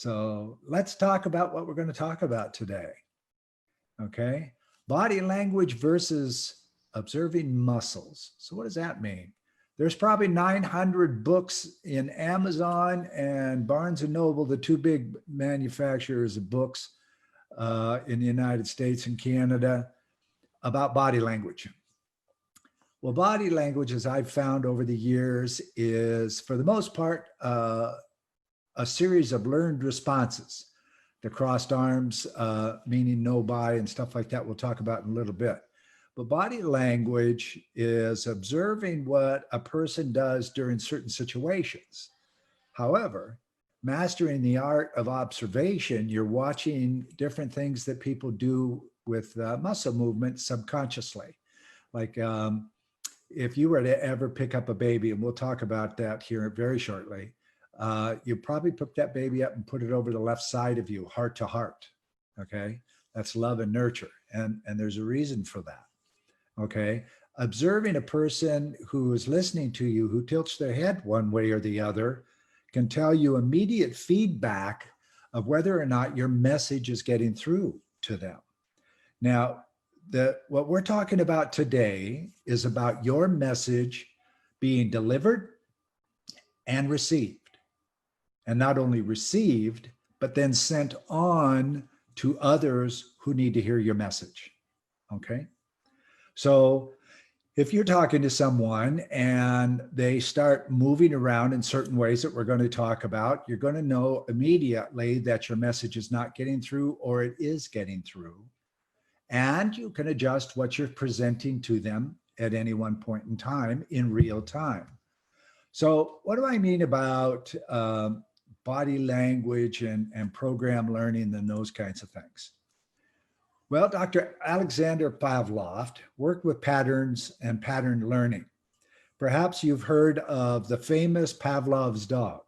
So let's talk about what we're going to talk about today. Okay. Body language versus observing muscles. So what does that mean? There's probably 900 books in Amazon and Barnes and Noble, the two big manufacturers of books in the United States and Canada, about body language. Well, body language, as I've found over the years, is for the most part a series of learned responses. The crossed arms, meaning no by and stuff like that, we'll talk about in a little bit. But body language is observing what a person does during certain situations. However, mastering the art of observation, you're watching different things that people do with muscle movement subconsciously. Like if you were to ever pick up a baby, and we'll talk about that here very shortly, you probably pick that baby up and put it over the left side of you, heart to heart. Okay, that's love and nurture, and there's a reason for that. Okay, observing a person who is listening to you, who tilts their head one way or the other, can tell you immediate feedback of whether or not your message is getting through to them. Now, what we're talking about today is about your message being delivered and received. And not only received, but then sent on to others who need to hear your message. Okay? So if you're talking to someone and they start moving around in certain ways that we're going to talk about, you're going to know immediately that your message is not getting through or it is getting through. And you can adjust what you're presenting to them at any one point in time in real time. So what do I mean about body language and program learning and those kinds of things? Well, Dr. Alexander Pavlov worked with patterns and pattern learning. Perhaps you've heard of the famous Pavlov's dog.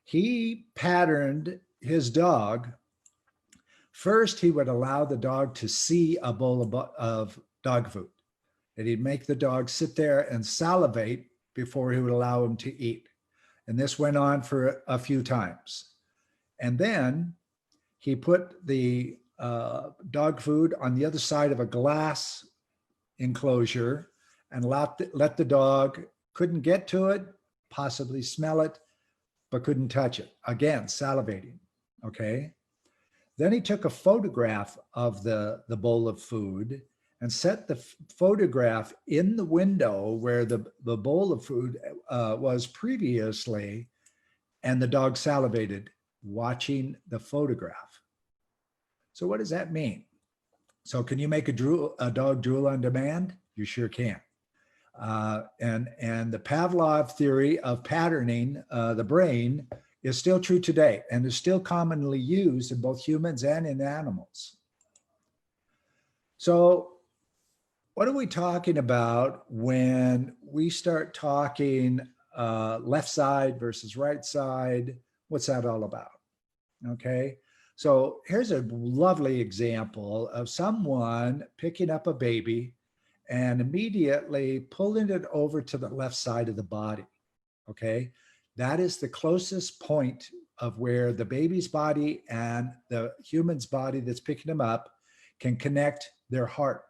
He patterned his dog. First, he would allow the dog to see a bowl of dog food. And he'd make the dog sit there and salivate before he would allow him to eat. And this went on for a few times. And then he put the dog food on the other side of a glass enclosure and let the dog, couldn't get to it, possibly smell it, but couldn't touch it. Again, salivating, okay? Then he took a photograph of the bowl of food and set the photograph in the window where the bowl of food was previously, and the dog salivated watching the photograph. So what does that mean? So can you make a dog drool on demand? You sure can. And the Pavlov theory of patterning the brain is still true today and is still commonly used in both humans and in animals. So what are we talking about when we start talking left side versus right side? What's that all about? Okay. So here's a lovely example of someone picking up a baby and immediately pulling it over to the left side of the body, okay? That is the closest point of where the baby's body and the human's body that's picking them up can connect their heart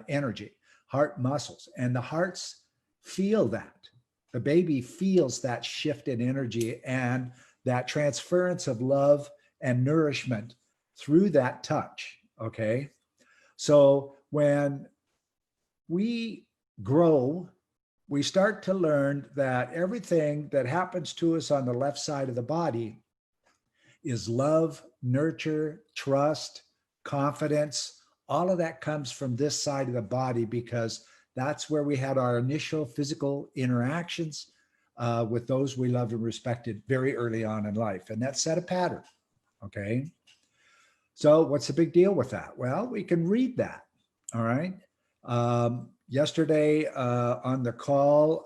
energy, heart muscles, and the hearts feel that. The baby feels that shift in energy and that transference of love and nourishment through that touch, okay? So when we grow, we start to learn that everything that happens to us on the left side of the body is love, nurture, trust, confidence. All of that comes from this side of the body because that's where we had our initial physical interactions with those we loved and respected very early on in life. And that set a pattern. Okay. So what's the big deal with that? Well, we can read that. All right. Yesterday on the call,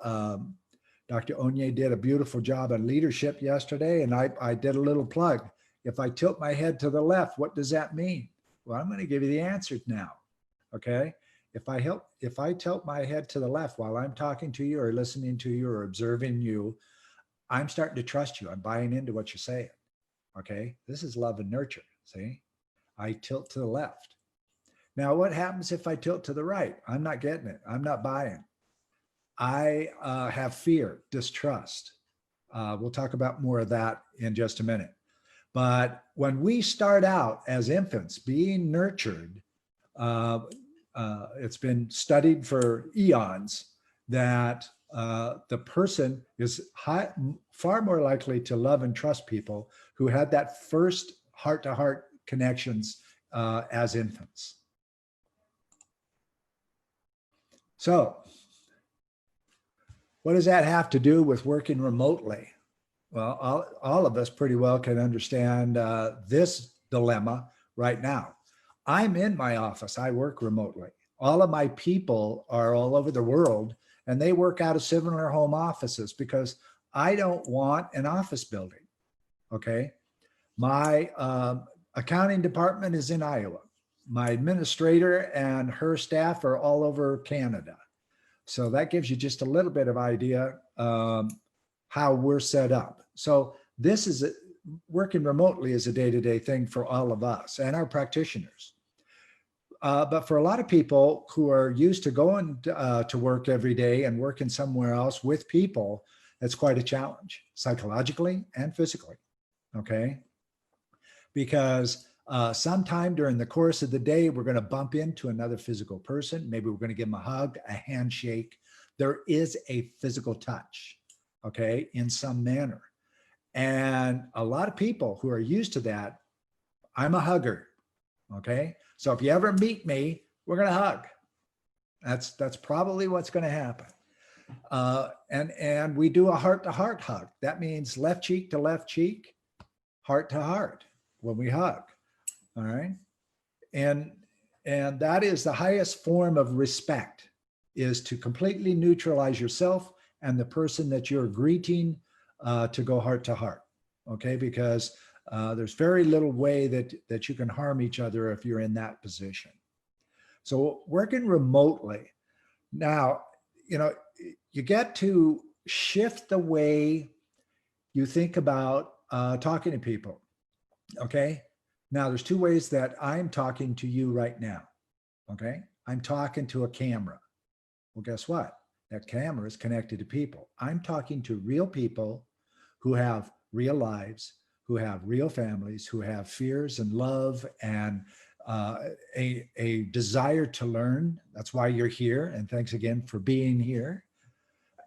Dr. Onye did a beautiful job on leadership yesterday. And I did a little plug. If I tilt my head to the left, what does that mean? Well, I'm going to give you the answers now. Okay. If I tilt my head to the left while I'm talking to you or listening to you or observing you, I'm starting to trust you. I'm buying into what you're saying. Okay, this is love and nurture. See, I tilt to the left. Now, what happens if I tilt to the right? I'm not getting it. I'm not buying. I have fear, distrust. We'll talk about more of that in just a minute. But when we start out as infants being nurtured, it's been studied for eons that the person is far more likely to love and trust people who had that first heart-to-heart connections as infants. So what does that have to do with working remotely? Well, all of us pretty well can understand this dilemma right now. I'm in my office. I work remotely. All of my people are all over the world, and they work out of similar home offices because I don't want an office building. Okay. My accounting department is in Iowa. My administrator and her staff are all over Canada. So that gives you just a little bit of idea how we're set up. So this is working remotely is a day-to-day thing for all of us and our practitioners. But for a lot of people who are used to going to work every day and working somewhere else with people, it's quite a challenge psychologically and physically, okay? Because sometime during the course of the day, we're going to bump into another physical person. Maybe we're going to give them a hug, a handshake. There is a physical touch, okay, in some manner. And a lot of people who are used to that, I'm a hugger, okay? So if you ever meet me, we're going to hug. That's probably what's going to happen. And we do a heart-to-heart hug. That means left cheek to left cheek, heart to heart when we hug. All right. And that is the highest form of respect, is to completely neutralize yourself and the person that you're greeting to go heart to heart. Okay. Because there's very little way that you can harm each other if you're in that position. So working remotely now, you know, you get to shift the way you think about talking to people. Okay. Now there's two ways that I'm talking to you right now. Okay. I'm talking to a camera. Well, guess what? That camera is connected to people. I'm talking to real people who have real lives, who have real families, who have fears and love and a desire to learn. That's why you're here. And thanks again for being here.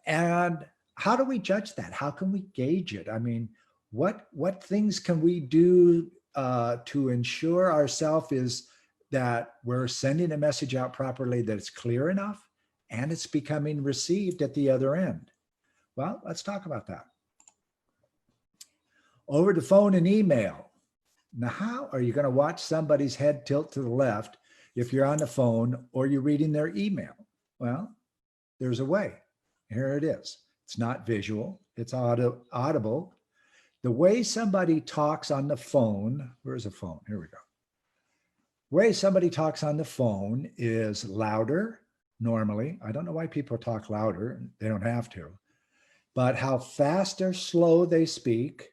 And how do we judge that? How can we gauge it? I mean, what things can we do to ensure ourselves is that we're sending a message out properly, that it's clear enough and it's becoming received at the other end? Well, let's talk about that. Over the phone and email. Now, how are you going to watch somebody's head tilt to the left if you're on the phone or you're reading their email? Well, there's a way. Here it is. It's not visual. It's audible. The way somebody talks on the phone, where's the phone? Here we go. The way somebody talks on the phone is louder normally. I don't know why people talk louder. They don't have to. But how fast or slow they speak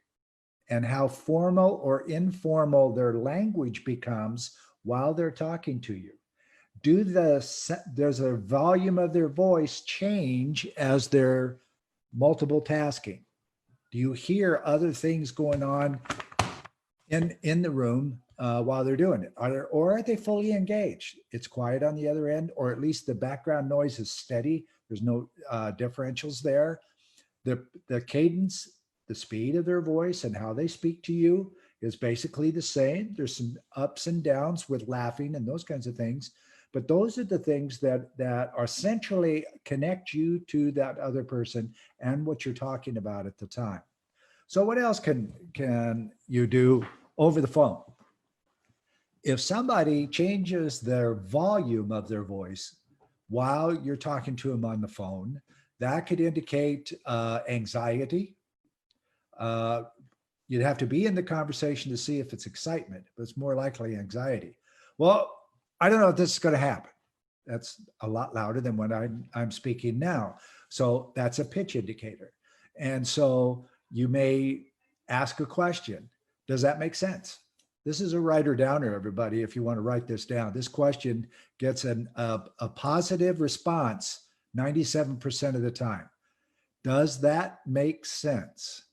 and how formal or informal their language becomes while they're talking to you. Does the volume of their voice change as they're multiple tasking? Do you hear other things going on in the room while they're doing it? Or are they fully engaged? It's quiet on the other end, or at least the background noise is steady. There's no differentials there. The cadence, the speed of their voice and how they speak to you is basically the same. There's some ups and downs with laughing and those kinds of things. But those are the things that essentially connect you to that other person and what you're talking about at the time. So what else can you do over the phone? If somebody changes their volume of their voice while you're talking to them on the phone, that could indicate anxiety. You'd have to be in the conversation to see if it's excitement, but it's more likely anxiety. Well, I don't know if this is going to happen. That's a lot louder than what I'm speaking now. So that's a pitch indicator. And so you may ask a question. Does that make sense? This is a writer downer, everybody, if you want to write this down. This question gets a positive response 97% of the time. Does that make sense?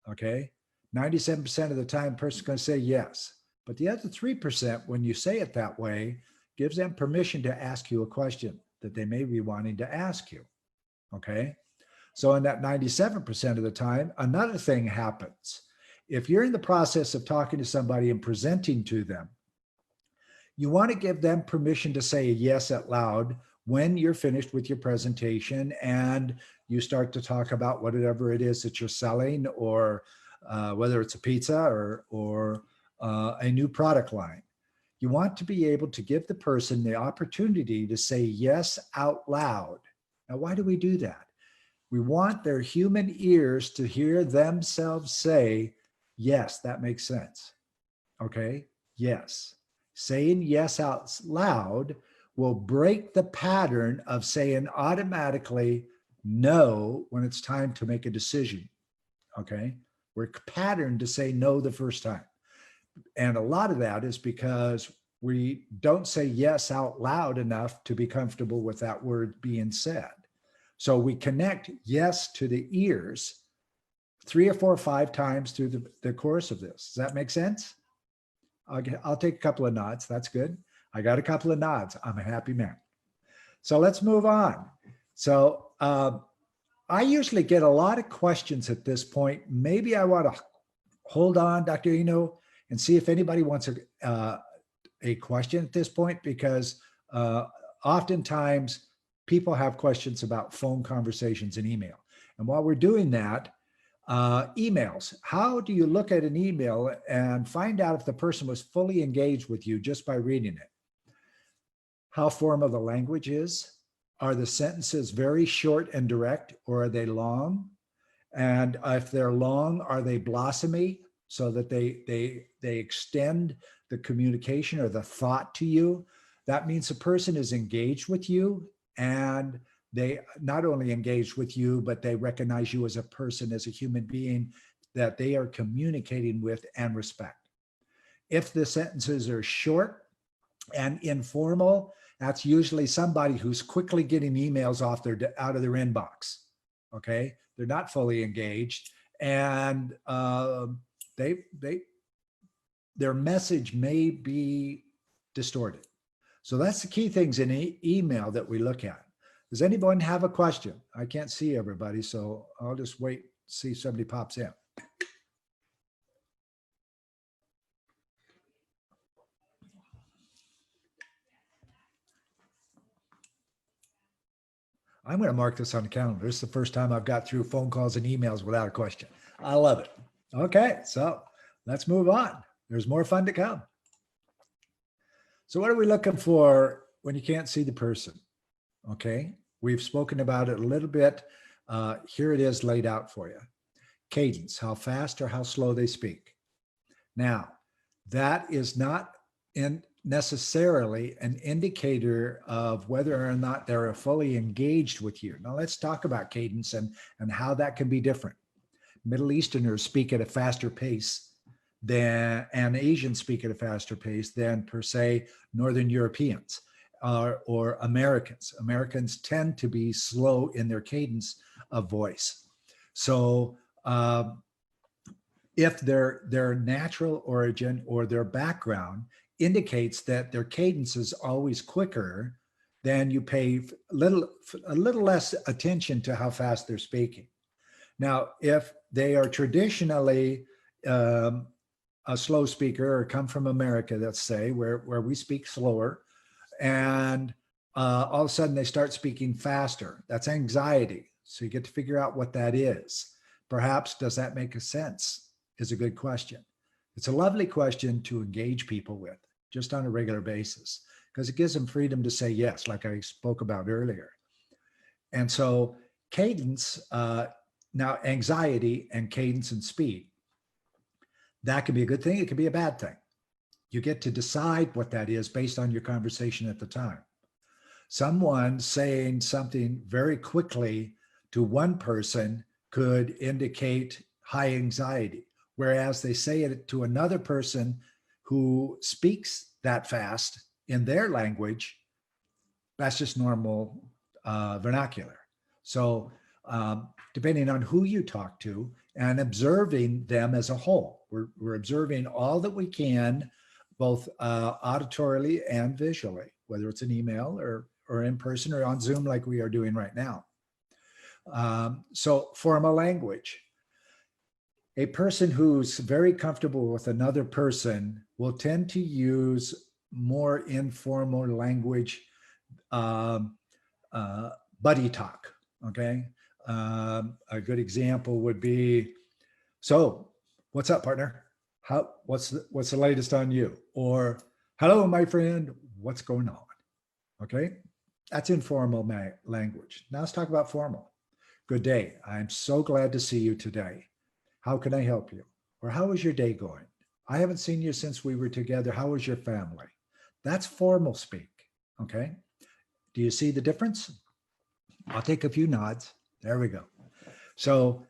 Okay. 97% of the time, a person's going to say yes. But the other 3%, when you say it that way, gives them permission to ask you a question that they may be wanting to ask you. Okay. So in that 97% of the time, another thing happens. If you're in the process of talking to somebody and presenting to them, you want to give them permission to say yes out loud when you're finished with your presentation and you start to talk about whatever it is that you're selling, or whether it's a pizza or a new product line. You want to be able to give the person the opportunity to say yes out loud. Now, why do we do that? We want their human ears to hear themselves say, yes, that makes sense. Okay, yes. Saying yes out loud will break the pattern of saying automatically no when it's time to make a decision. Okay, we're patterned to say no the first time. And a lot of that is because we don't say yes out loud enough to be comfortable with that word being said. So we connect yes to the ears 3 or 4 or 5 times through the course of this. Does that make sense? I'll take a couple of nods. That's good. I got a couple of nods. I'm a happy man. So let's move on. So I usually get a lot of questions at this point. Maybe I want to hold on, Dr. Eno, and see if anybody wants a question at this point, because oftentimes people have questions about phone conversations and email. And while we're doing that, emails. How do you look at an email and find out if the person was fully engaged with you just by reading it? How formal the language is? Are the sentences very short and direct, or are they long? And if they're long, are they blossomy so that they extend the communication or the thought to you? That means the person is engaged with you, and they not only engage with you, but they recognize you as a person, as a human being that they are communicating with and respect. If the sentences are short and informal, that's usually somebody who's quickly getting emails out of their inbox. Okay, they're not fully engaged, and their message may be distorted. So that's the key things in email that we look at. Does anyone have a question? I can't see everybody, so I'll just wait, see if somebody pops in. I'm going to mark this on the calendar. This is the first time I've got through phone calls and emails without a question. I love it. Okay, so let's move on. There's more fun to come. So what are we looking for when you can't see the person? Okay, we've spoken about it a little bit. Here it is laid out for you. Cadence, how fast or how slow they speak. Now, that is not necessarily an indicator of whether or not they're fully engaged with you. Now let's talk about cadence and how that can be different. Middle Easterners speak at a faster pace and Asians speak at a faster pace than, per se, Northern Europeans or Americans. Americans tend to be slow in their cadence of voice. So if their natural origin or their background indicates that their cadence is always quicker, then you pay a little less attention to how fast they're speaking. Now, if they are traditionally a slow speaker or come from America, let's say, where we speak slower, and all of a sudden they start speaking faster, that's anxiety. So you get to figure out what that is. Perhaps, does that make a sense? Is a good question. It's a lovely question to engage people with just on a regular basis, because it gives them freedom to say yes, like I spoke about earlier. And so cadence, now anxiety and cadence and speed, that can be a good thing. It can be a bad thing. You get to decide what that is based on your conversation at the time. Someone saying something very quickly to one person could indicate high anxiety, whereas they say it to another person who speaks that fast in their language. That's just normal vernacular. So depending on who you talk to and observing them as a whole, we're observing all that we can, both auditorily and visually, whether it's an email or in person or on Zoom like we are doing right now. So formal language. A person who's very comfortable with another person will tend to use more informal language, buddy talk, okay? A good example would be, so what's up, partner? What's the latest on you? Or, hello, my friend, what's going on? Okay, that's informal language. Now let's talk about formal. Good day. I'm so glad to see you today. How can I help you? Or how is your day going? I haven't seen you since we were together. How is your family? That's formal speak, okay? Do you see the difference? I'll take a few nods. There we go. So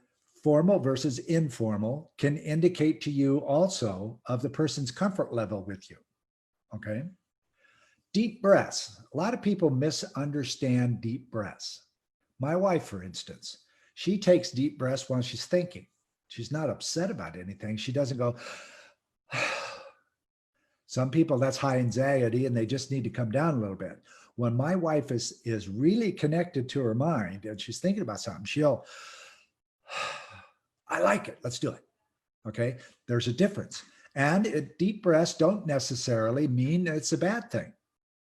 formal versus informal can indicate to you also of the person's comfort level with you, okay? Deep breaths. A lot of people misunderstand deep breaths. My wife, for instance, she takes deep breaths while she's thinking. She's not upset about anything. She doesn't go, some people, that's high anxiety and they just need to come down a little bit. When my wife is really connected to her mind and she's thinking about something, she'll, I like it, let's do it. Okay, there's a difference. And deep breaths don't necessarily mean it's a bad thing.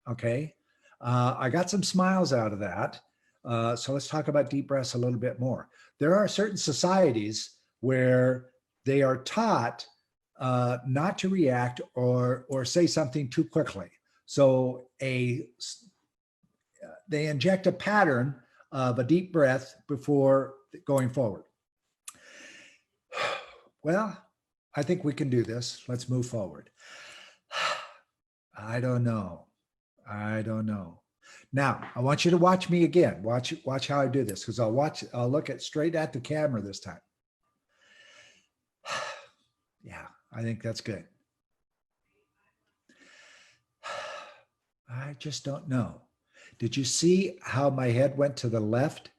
Okay, I got some smiles out of that. So let's talk about deep breaths a little bit more. There are certain societies where they are taught not to react or say something too quickly. So they inject a pattern of a deep breath before going forward. Well, I think we can do this. Let's move forward. I don't know. Now, I want you to watch me again. Watch how I do this, because I'll look straight at the camera this time. Yeah, I think that's good. I just don't know. Did you see how my head went to the left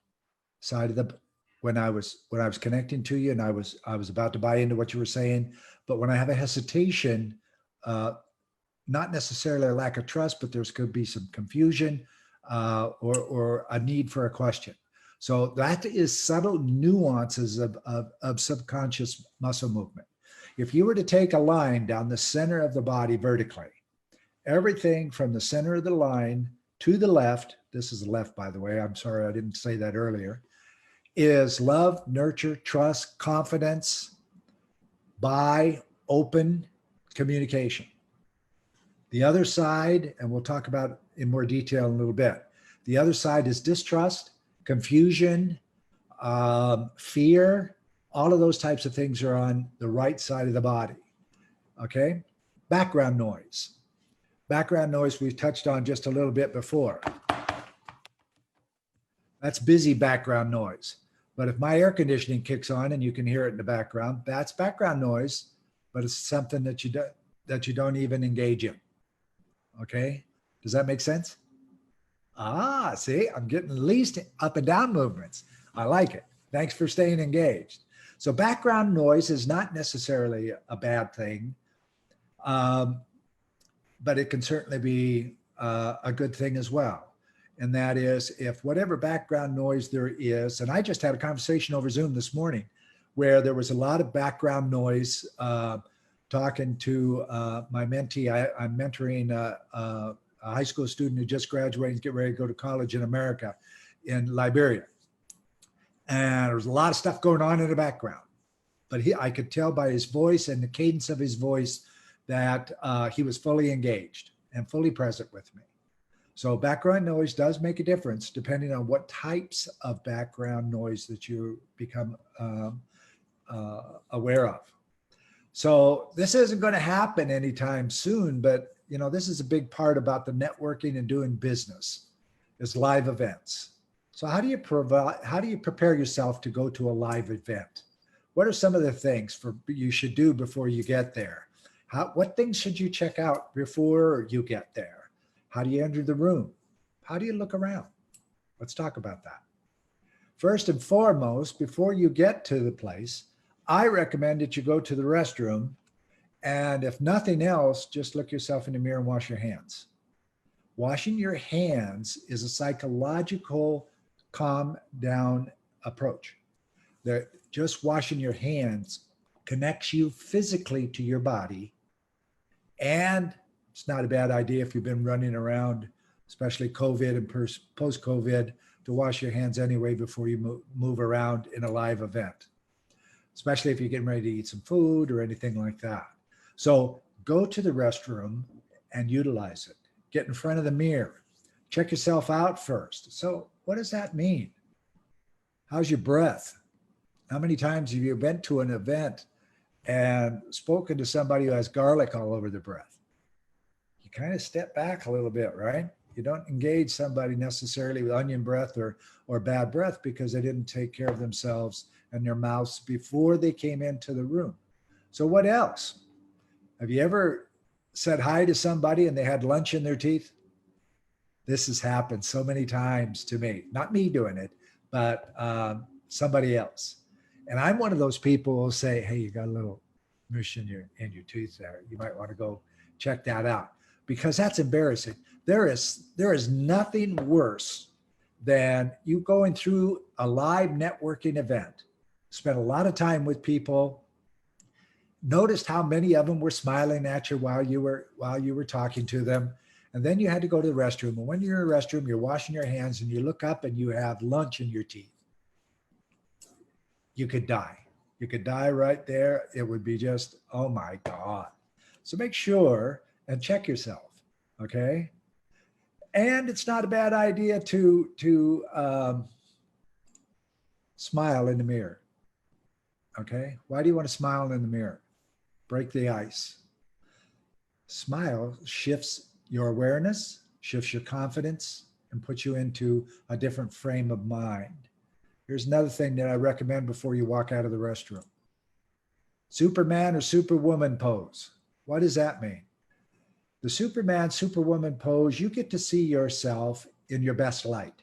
side of when I was connecting to you and I was about to buy into what you were saying, but when I have a hesitation, not necessarily a lack of trust, but could be some confusion or a need for a question. So that is subtle nuances of subconscious muscle movement. If you were to take a line down the center of the body vertically, everything from the center of the line to the left, this is the left, by the way, I'm sorry I didn't say that earlier, is love, nurture, trust, confidence, open communication. The other side, and we'll talk about in more detail in a little bit, the other side is distrust, confusion, fear. All of those types of things are on the right side of the body, okay? Background noise. Background noise we've touched on just a little bit before. That's busy background noise. But if my air conditioning kicks on and you can hear it in the background, that's background noise, but it's something that you don't even engage in. Okay, does that make sense? See, I'm getting at least up and down movements. I like it. Thanks for staying engaged. So background noise is not necessarily a bad thing, but it can certainly be a good thing as well. And that is, if whatever background noise there is, and I just had a conversation over Zoom this morning where there was a lot of background noise talking to my mentee. I'm mentoring a high school student who just graduated and get ready to go to college in America, in Liberia. And there was a lot of stuff going on in the background. But I could tell by his voice and the cadence of his voice that he was fully engaged and fully present with me. So background noise does make a difference depending on what types of background noise that you become aware of. So this isn't going to happen anytime soon, but this is a big part about the networking and doing business is live events. So how do you prepare yourself to go to a live event? What are some of the things you should do before you get there? What things should you check out before you get there? How do you enter the room? How do you look around? Let's talk about that. First and foremost, before you get to the place, I recommend that you go to the restroom, and if nothing else, just look yourself in the mirror and wash your hands. Washing your hands is a psychological calm down approach. Just washing your hands connects you physically to your body. And it's not a bad idea if you've been running around, especially COVID and post-COVID, to wash your hands anyway before you move around in a live event, especially if you're getting ready to eat some food or anything like that. So go to the restroom and utilize it. Get in front of the mirror. Check yourself out first. So what does that mean? How's your breath? How many times have you been to an event and spoken to somebody who has garlic all over their breath? You kind of step back a little bit, right? You don't engage somebody necessarily with onion breath or bad breath because they didn't take care of themselves and their mouths before they came into the room. So what else? Have you ever said hi to somebody and they had lunch in their teeth? This has happened so many times to me. Not me doing it, but somebody else. And I'm one of those people who will say, hey, you got a little mush in your teeth there. You might want to go check that out, because that's embarrassing. There is nothing worse than you going through a live networking event, spent a lot of time with people, noticed how many of them were smiling at you while you were talking to them. And then you had to go to the restroom. And when you're in the restroom, you're washing your hands and you look up and you have lunch in your teeth. You could die. You could die right there. It would be just, oh my God. So make sure and check yourself, okay? And it's not a bad idea to smile in the mirror, okay? Why do you want to smile in the mirror? Break the ice. Smile shifts your awareness, shifts your confidence, and puts you into a different frame of mind. Here's another thing that I recommend before you walk out of the restroom. Superman or Superwoman pose. What does that mean? The Superman, Superwoman pose, you get to see yourself in your best light.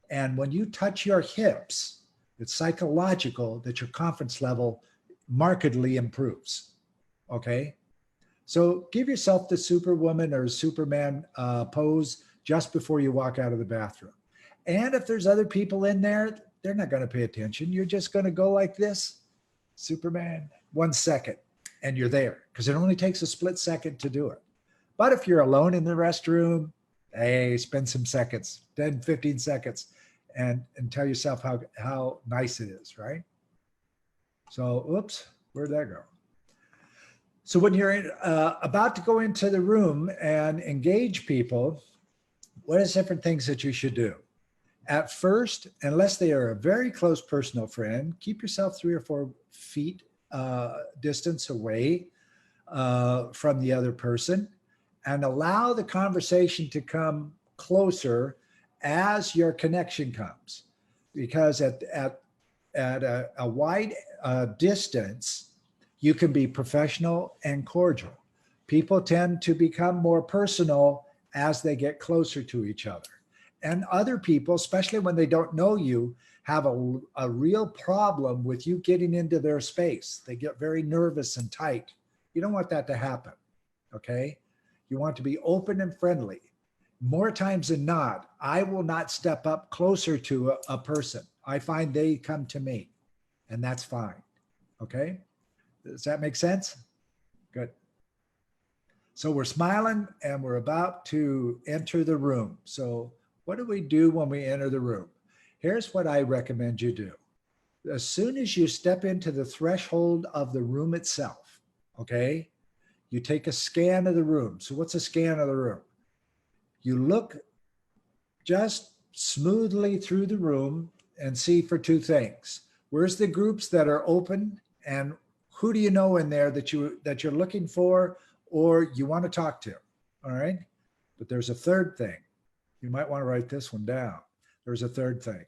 And when you touch your hips, it's psychological that your confidence level markedly improves, okay? So give yourself the Superwoman or Superman pose just before you walk out of the bathroom. And if there's other people in there, they're not going to pay attention. You're just going to go like this, Superman, 1 second, and you're there, because it only takes a split second to do it. But if you're alone in the restroom, hey, spend some seconds, 10, 15 seconds, and tell yourself how nice it is, right? So, oops, where'd that go? So when you're about to go into the room and engage people, what are different things that you should do? At first, unless they are a very close personal friend, keep yourself 3 or 4 feet distance away from the other person, and allow the conversation to come closer as your connection comes. Because at a wide distance, you can be professional and cordial. People tend to become more personal as they get closer to each other. And other people, especially when they don't know you, have a real problem with you getting into their space. They get very nervous and tight. You don't want that to happen, okay? You want to be open and friendly. More times than not, I will not step up closer to a person. I find they come to me, and that's fine, okay? Does that make sense? Good. So we're smiling and we're about to enter the room. So what do we do when we enter the room? Here's what I recommend you do. As soon as you step into the threshold of the room itself, okay, you take a scan of the room. So what's a scan of the room? You look just smoothly through the room and see for 2 things. Where's the groups that are open, and who do you know in there that you're looking for or you want to talk to, all right? But there's a third thing. You might want to write this one down. There's a third thing.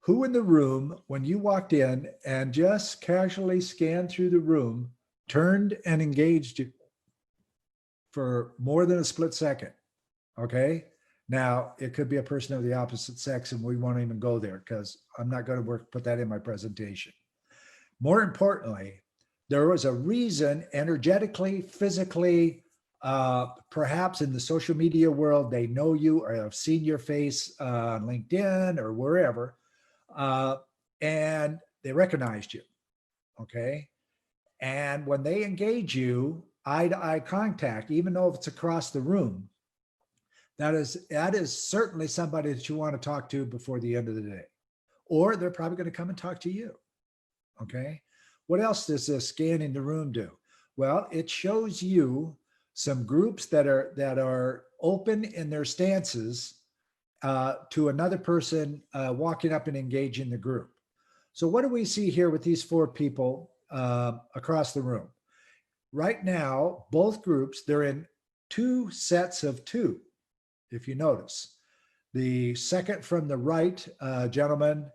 who in the room, when you walked in and just casually scanned through the room, turned and engaged you for more than a split second? Okay. Now, it could be a person of the opposite sex, and we won't even go there because I'm not going to put that in my presentation. More importantly, there was a reason energetically, physically, perhaps in the social media world, they know you or have seen your face on LinkedIn or wherever, and they recognized you. Okay. And when they engage you, eye to eye contact, even though if it's across the room, that is certainly somebody that you want to talk to before the end of the day, or they're probably going to come and talk to you. Okay. What else does scanning the room do? Well, it shows you some groups that are open in their stances to another person walking up and engaging the group. So what do we see here with these four people across the room? Right now, both groups, they're in two sets of two, if you notice. The second from the right gentleman,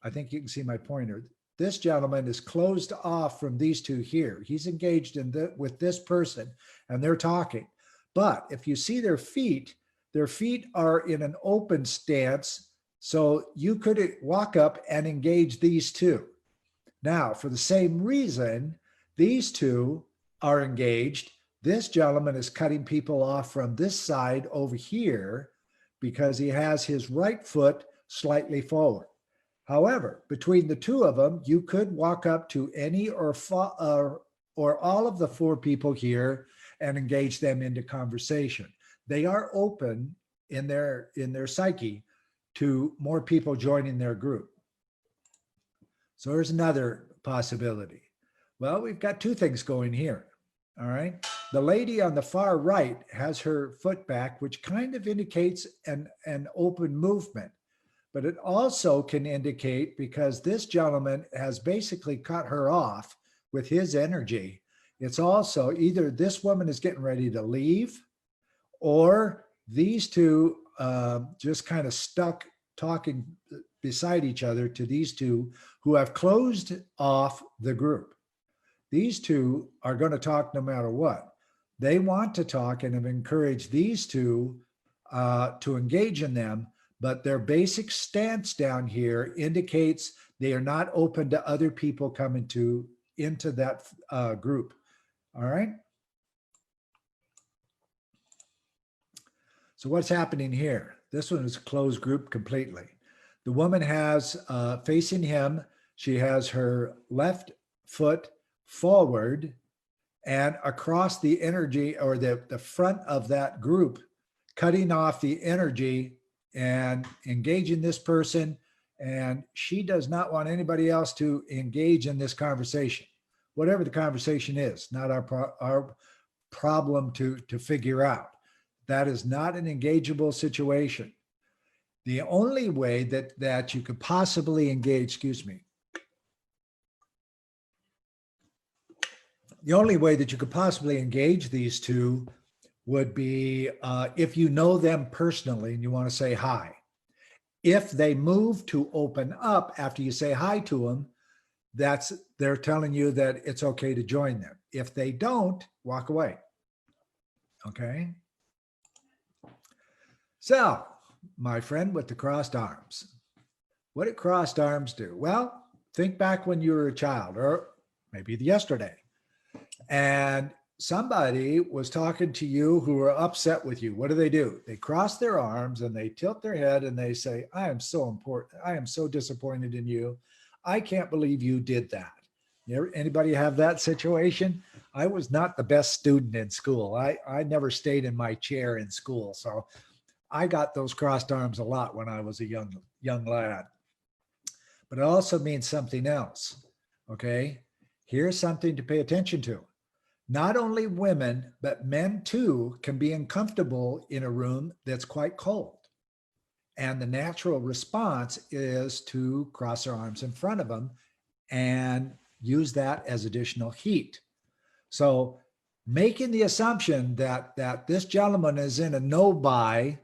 I think you can see my pointer. This gentleman is closed off from these two here. He's engaged with this person and they're talking. But if you see their feet are in an open stance. So you could walk up and engage these two. Now, for the same reason, these two are engaged. This gentleman is cutting people off from this side over here because he has his right foot slightly forward. However, between the two of them, you could walk up to any or all of the four people here and engage them into conversation. They are open in their psyche to more people joining their group. So there's another possibility. Well, we've got two things going here. All right. The lady on the far right has her foot back, which kind of indicates an open movement. But it also can indicate, because this gentleman has basically cut her off with his energy, it's also either this woman is getting ready to leave, or these two just kind of stuck talking beside each other to these two who have closed off the group. These two are going to talk no matter what. They want to talk and have encouraged these two to engage in them. But their basic stance down here indicates they are not open to other people coming into that group. All right. So what's happening here? This one is a closed group completely. The woman has facing him, she has her left foot forward and across the energy, or the front of that group, cutting off the energy and engaging this person. And she does not want anybody else to engage in this conversation, whatever the conversation is. Not our problem to figure out. That is not an engageable situation. The only way that you could possibly engage, the only way that you could possibly engage these two would be if you know them personally and you want to say hi. If they move to open up after you say hi to them, they're telling you that it's okay to join them. If they don't, walk away. Okay. So, my friend with the crossed arms, what did crossed arms do? Well, think back when you were a child, or maybe yesterday, and somebody was talking to you who were upset with you. What do? They cross their arms and they tilt their head and they say, I am so important. I am so disappointed in you. I can't believe you did that. Anybody have that situation? I was not the best student in school. I never stayed in my chair in school. So I got those crossed arms a lot when I was a young lad. But it also means something else. Okay. Here's something to pay attention to. Not only women, but men too can be uncomfortable in a room that's quite cold. And the natural response is to cross their arms in front of them and use that as additional heat. So making the assumption that this gentleman is in a no-buy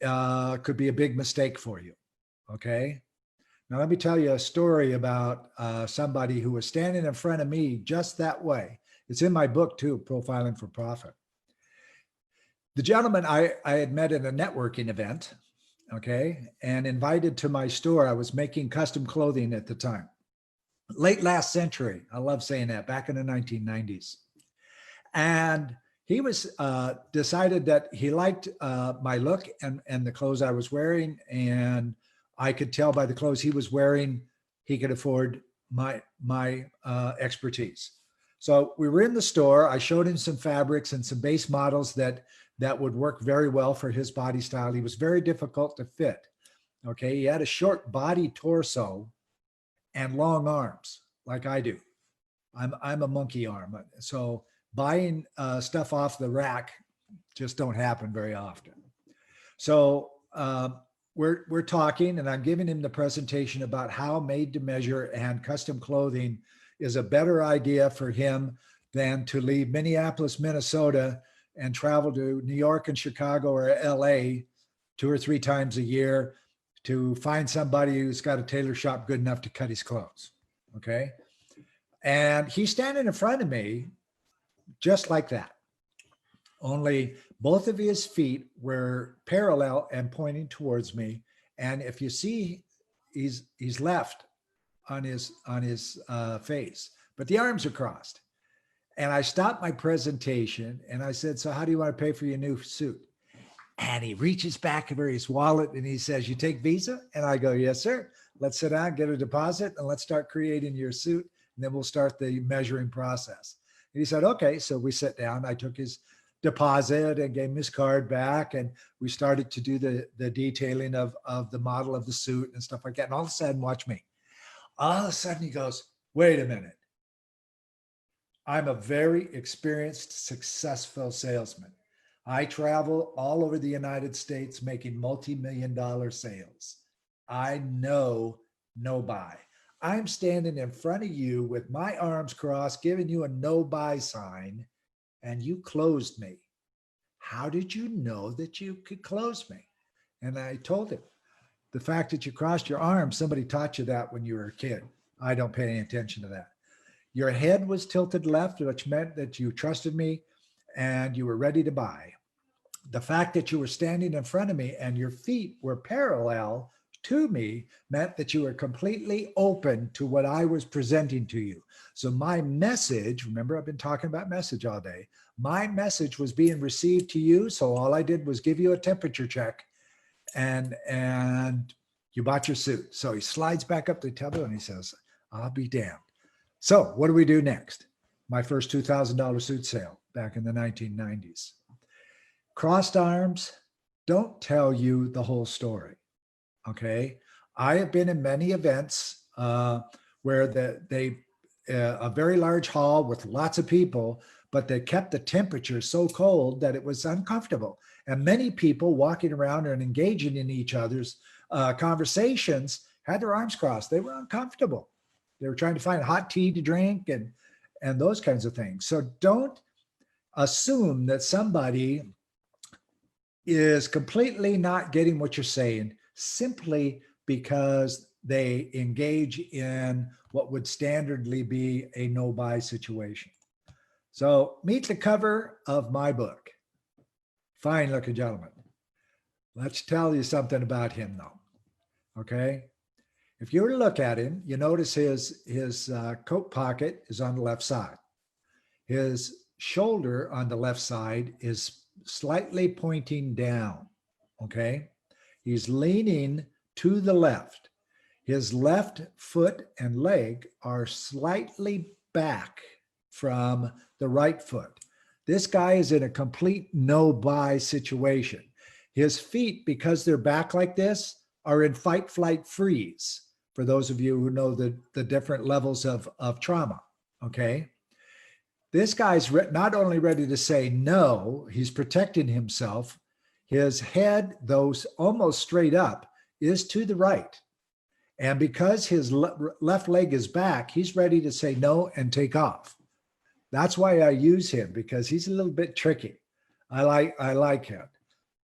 could be a big mistake for you, okay? Now, let me tell you a story about somebody who was standing in front of me just that way. It's in my book too, Profiling for Profit. The gentleman I had met at a networking event, okay, and invited to my store. I was making custom clothing at the time. Late last century, I love saying that, back in the 1990s. And he was decided that he liked my look and the clothes I was wearing. And I could tell by the clothes he was wearing, he could afford my expertise. So we were in the store. I showed him some fabrics and some base models that would work very well for his body style. He was very difficult to fit. Okay, he had a short body torso and long arms like I do. I'm a monkey arm. So buying stuff off the rack just don't happen very often. So we're talking, and I'm giving him the presentation about how made to measure and custom clothing is a better idea for him than to leave Minneapolis, Minnesota, and travel to New York and Chicago or LA 2 or 3 times a year to find somebody who's got a tailor shop good enough to cut his clothes. Okay. And he's standing in front of me just like that. Only both of his feet were parallel and pointing towards me. And if you see, he's left on his face, but the arms are crossed. And I stopped my presentation and I said, so how do you want to pay for your new suit? And he reaches back over his wallet and he says, you take Visa? And I go, yes, sir. Let's sit down, get a deposit, and let's start creating your suit. And then we'll start the measuring process. And he said, okay. So we sat down. I took his deposit and gave him his card back. And we started to do the detailing of the model of the suit and stuff like that. And all of a sudden, watch me. All of a sudden he goes, wait a minute. I'm a very experienced, successful salesman. I travel all over the United States making multi-million-dollar sales. I know no buy. I'm standing in front of you with my arms crossed, giving you a no buy sign, and you closed me. How did you know that you could close me? And I told him, the fact that you crossed your arms, somebody taught you that when you were a kid. I don't pay any attention to that. Your head was tilted left, which meant that you trusted me and you were ready to buy. The fact that you were standing in front of me and your feet were parallel to me meant that you were completely open to what I was presenting to you. So my message, remember I've been talking about message all day, my message was being received to you. So all I did was give you a temperature check and you bought your suit. So he slides back up the table and he says, I'll be damned. So what do we do next? My first $2,000 suit sale back in the 1990s. Crossed arms don't tell you the whole story. Okay. I have been in many events where a very large hall with lots of people, but they kept the temperature so cold that it was uncomfortable. And many people walking around and engaging in each other's conversations had their arms crossed. They were uncomfortable. They were trying to find hot tea to drink and those kinds of things. So don't assume that somebody is completely not getting what you're saying simply because they engage in what would standardly be a no-buy situation. So meet the cover of my book. Fine looking gentleman. Let's tell you something about him though, okay? If you were to look at him, you notice his coat pocket is on the left side. His shoulder on the left side is slightly pointing down, okay? He's leaning to the left. His left foot and leg are slightly back from the right foot. This guy is in a complete no-buy situation. His feet, because they're back like this, are in fight, flight, freeze, for those of you who know the different levels of trauma, okay? This guy's not only ready to say no, he's protecting himself. His head, though almost straight up, is to the right. And because his left leg is back, he's ready to say no and take off. That's why I use him, because he's a little bit tricky. I like him.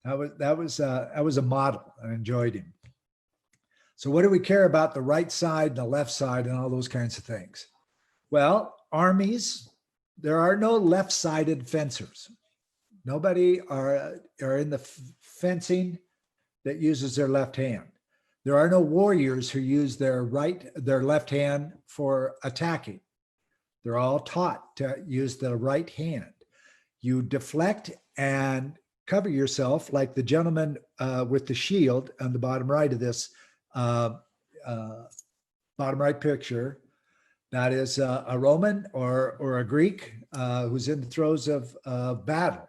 That was a model. I enjoyed him. So what do we care about the right side and the left side and all those kinds of things? Well, armies, there are no left-sided fencers. Nobody are in the fencing that uses their left hand. There are no warriors who use their left hand for attacking. They're all taught to use the right hand. You deflect and cover yourself like the gentleman with the shield on the bottom right of this bottom right picture. That is a Roman or a Greek who's in the throes of battle.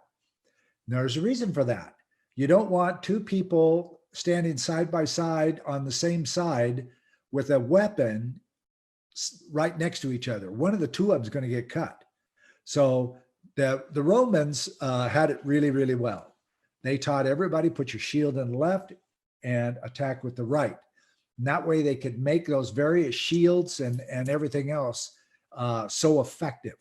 And there's a reason for that. You don't want two people standing side by side on the same side with a weapon right next to each other. One of the two of them is going to get cut. So the Romans had it really, really well. They taught everybody, put your shield on the left and attack with the right. And that way they could make those various shields and everything else so effective.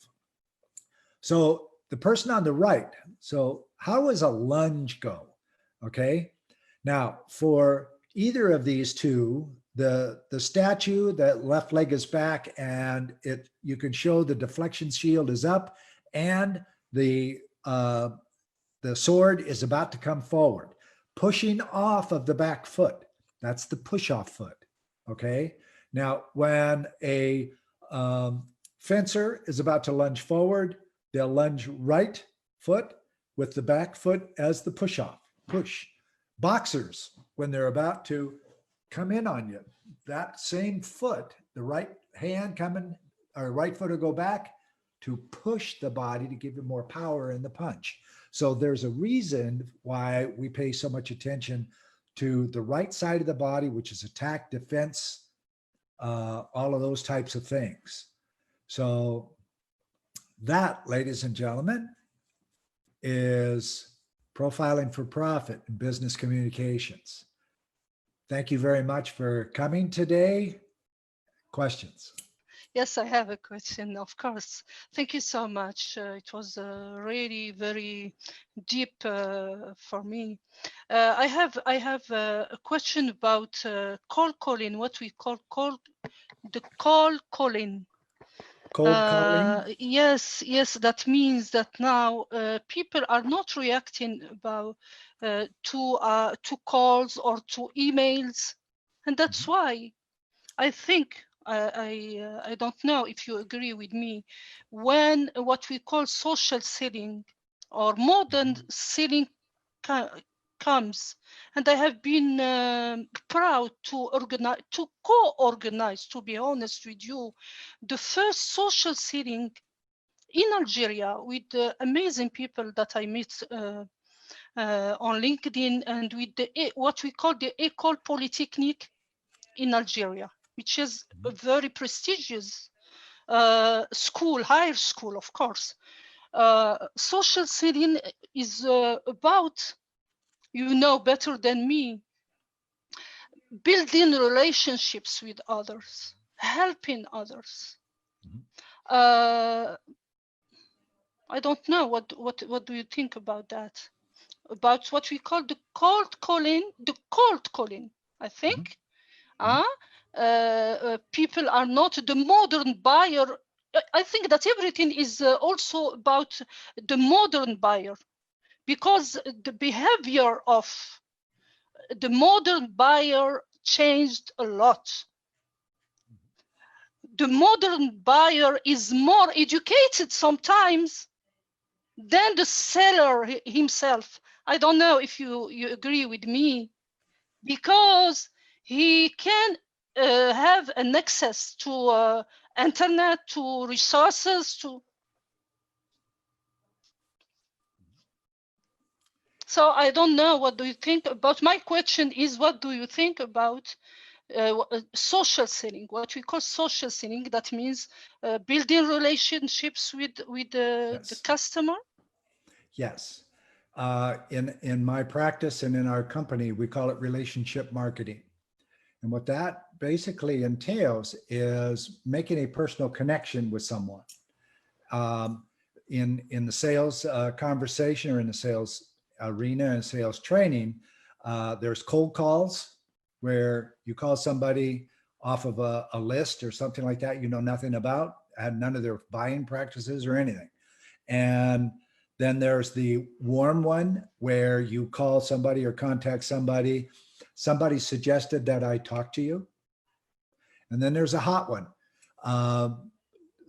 So the person on the right, so how does a lunge go? Okay. Now for either of these two, the statue, that left leg is back and you can show the deflection shield is up and the sword is about to come forward, pushing off of the back foot. That's the push-off foot, okay? Now, when a fencer is about to lunge forward, they'll lunge right foot with the back foot as the push-off, push. Boxers, when they're about to come in on you, that same foot, the right hand coming, or right foot will go back to push the body to give it more power in the punch. So there's a reason why we pay so much attention to the right side of the body, which is attack, defense, all of those types of things. So that, ladies and gentlemen, is profiling for profit in business communications. Thank you very much for coming today. Questions? Yes, I have a question, of course. Thank you so much. It was really very deep for me. I have a question about call calling, what we call the call calling. Cold calling? Yes, that means that now people are not reacting about to calls or to emails, and that's why I think I don't know if you agree with me, when what we call social selling or modern selling comes, and I have been proud to co-organize, to be honest with you, the first social selling in Algeria with the amazing people that I meet on LinkedIn, and with what we call the École Polytechnique in Algeria, which is a very prestigious school, higher school, of course. Social selling is about, you know better than me, building relationships with others, helping others. I don't know, what do you think about that? About what we call the cold calling, I think. People are not the modern buyer. I think that everything is also about the modern buyer, because the behavior of the modern buyer changed a lot. The modern buyer is more educated sometimes than the seller himself. I don't know if you agree with me, because he can have an access to internet, to resources, to. So I don't know, what do you think about? My question is, what do you think about social selling, what we call social selling? That means building relationships with the customer. Yes. In my practice and in our company, we call it relationship marketing. And what that basically entails is making a personal connection with someone. In the sales conversation, or in the sales arena and sales training, there's cold calls where you call somebody off of a list or something like that you know nothing about, had none of their buying practices or anything. And then there's the warm one where you call somebody or contact somebody. Somebody suggested that I talk to you. And then there's a hot one.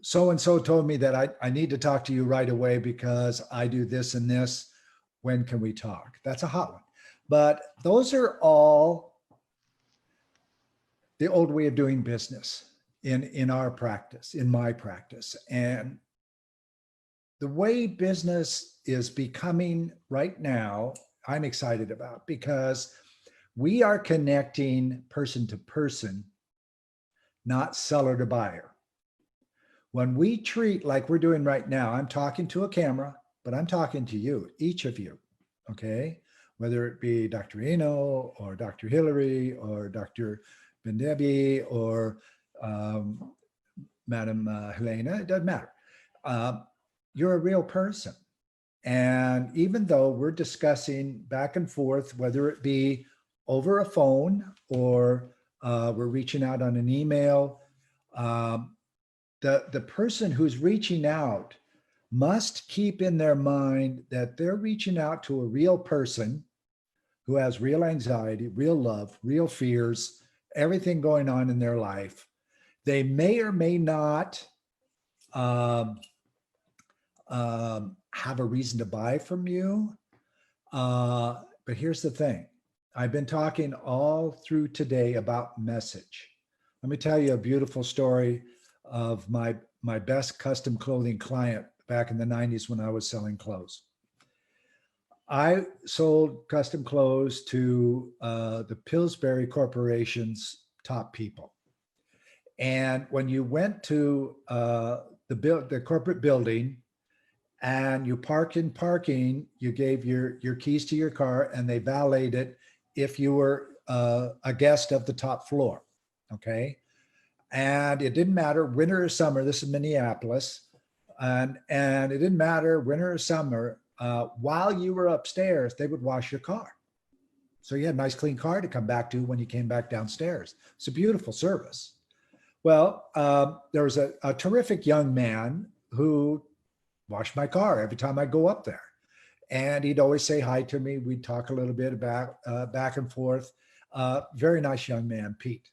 So-and-so told me that I need to talk to you right away because I do this and this. When can we talk? That's a hot one. But those are all the old way of doing business in our practice, in my practice. And the way business is becoming right now, I'm excited about, because we are connecting person to person, not seller to buyer. When we treat like we're doing right now, I'm talking to a camera, but I'm talking to you, each of you, okay? Whether it be Dr. Eno or Dr. Hillary or Dr. Bendebi or Madam Helena, it doesn't matter. You're a real person. And even though we're discussing back and forth, whether it be over a phone or we're reaching out on an email, the person who's reaching out must keep in their mind that they're reaching out to a real person who has real anxiety, real love, real fears, everything going on in their life. They may or may not have a reason to buy from you. But here's the thing. I've been talking all through today about message. Let me tell you a beautiful story of my best custom clothing client back in the 90s when I was selling clothes. I sold custom clothes to the Pillsbury Corporation's top people. And when you went to the corporate building and you park in parking, you gave your keys to your car and they valeted it if you were a guest of the top floor, okay? And it didn't matter winter or summer, this is Minneapolis, and it didn't matter winter or summer, while you were upstairs, they would wash your car. So you had a nice clean car to come back to when you came back downstairs. It's a beautiful service. Well, there was a terrific young man who washed my car every time I go up there. And he'd always say hi to me. We'd talk a little bit about back and forth. Very nice young man, Pete.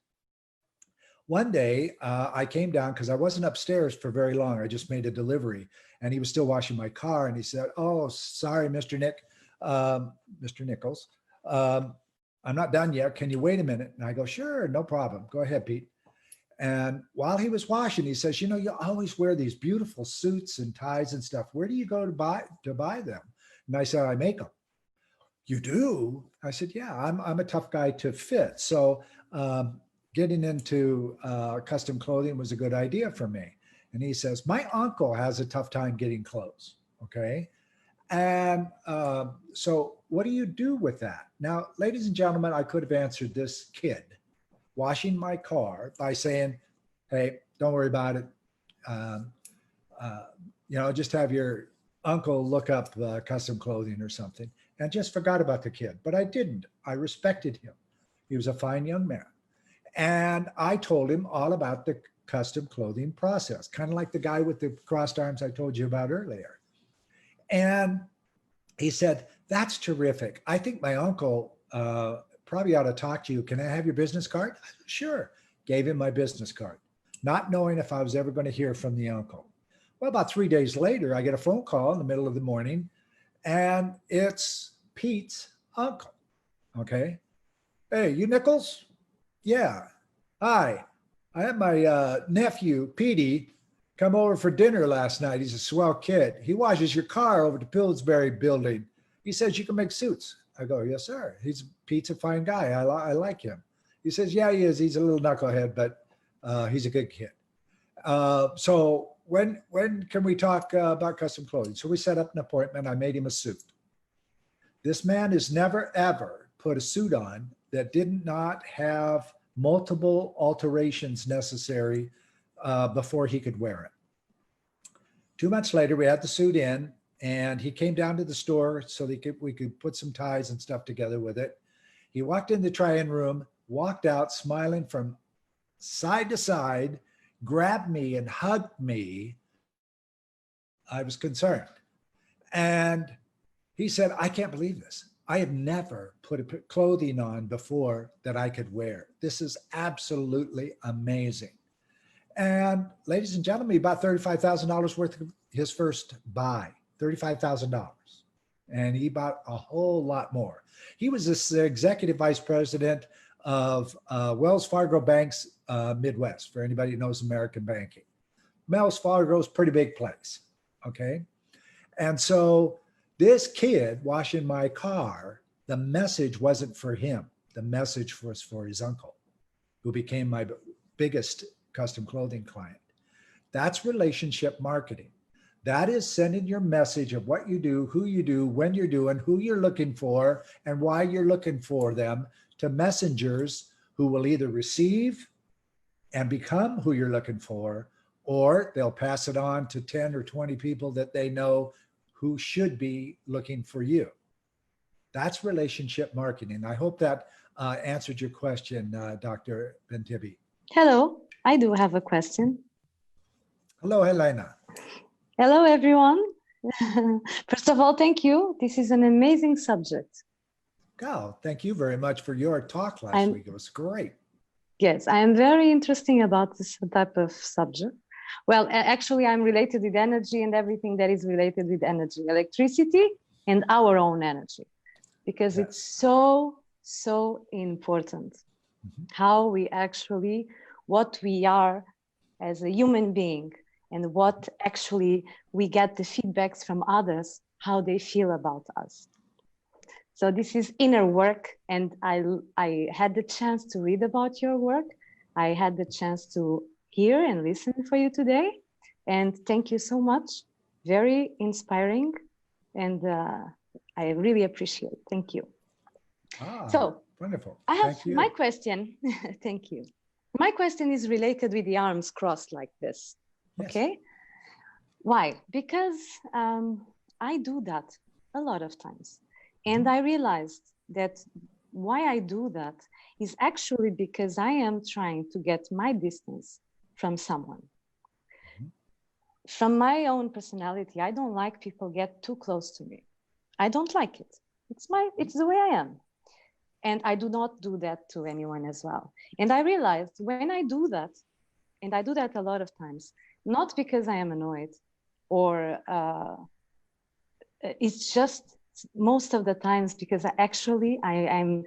One day I came down because I wasn't upstairs for very long. I just made a delivery and he was still washing my car. And he said, "Oh, sorry, Mr. Nichols. I'm not done yet. Can you wait a minute?" And I go, "Sure, no problem. Go ahead, Pete." And while he was washing, he says, "You know, you always wear these beautiful suits and ties and stuff. Where do you go to buy them?" And I said, "I make them." "You do?" I said, "Yeah, I'm a tough guy to fit. So getting into custom clothing was a good idea for me." And he says, "My uncle has a tough time getting clothes." Okay. And so what do you do with that? Now, ladies and gentlemen, I could have answered this kid washing my car by saying, "Hey, don't worry about it. Just have your uncle look up custom clothing or something," and just forgot about the kid. But I didn't. I respected him. He was a fine young man. And I told him all about the custom clothing process, kind of like the guy with the crossed arms I told you about earlier. And he said, "That's terrific. I think my uncle probably ought to talk to you. Can I have your business card?" I said, "Sure." Gave him my business card, not knowing if I was ever going to hear from the uncle. Well, about 3 days later, I get a phone call in the middle of the morning, and it's Pete's uncle. Okay. "Hey, you Nichols?" "Yeah." "Hi, I had my nephew, Petey, come over for dinner last night. He's a swell kid. He washes your car over to Pillsbury building. He says you can make suits." I go, "Yes, sir. Pete's a fine guy. I like him." He says, "Yeah, he is. He's a little knucklehead, but he's a good kid." So when can we talk about custom clothing? So we set up an appointment. I made him a suit. This man has never, ever put a suit on that did not have multiple alterations necessary before he could wear it. 2 months later, we had the suit in, and he came down to the store so we could put some ties and stuff together with it. He walked in the try-in room, walked out smiling from side to side, grabbed me and hugged me, I was concerned. And he said, I can't believe this. I have never put clothing on before that I could wear. This is absolutely amazing. And ladies and gentlemen, he bought $35,000 worth of his first buy, $35,000. And he bought a whole lot more. He was this executive vice president of Wells Fargo Bank's Midwest, for anybody who knows American banking. Wells Fargo's a pretty big place, okay? And so this kid washing my car, the message wasn't for him. The message was for his uncle, who became my biggest custom clothing client. That's relationship marketing. That is sending your message of what you do, who you do, when you're doing, who you're looking for, and why you're looking for them to messengers who will either receive and become who you're looking for, or they'll pass it on to 10 or 20 people that they know who should be looking for you. That's relationship marketing. I hope that answered your question, Dr. Bentibi. Hello, I do have a question. Hello, Helena. Hello, everyone. First of all, thank you. This is an amazing subject. Oh, thank you very much for your talk last week. It was great. Yes, I am very interested about this type of subject. Well, actually, I'm related with energy and everything that is related with energy, electricity, and our own energy, because Yes. it's so important how we actually, what we are as a human being, and what actually we get the feedbacks from others, how they feel about us. So this is inner work, and I had the chance to read about your work. I had the chance to hear and listen for you today. And thank you so much. Very inspiring. And I really appreciate it. Thank you. So wonderful. I have my question. Thank you. My question is related with the arms crossed like this. Yes. Okay. Why? Because I do that a lot of times. And I realized that why I do that is actually because I am trying to get my distance from someone. From my own personality, I don't like people get too close to me. I don't like it. It's the way I am. And I do not do that to anyone as well. And I realized when I do that, and I do that a lot of times, not because I am annoyed or it's just most of the times because I'm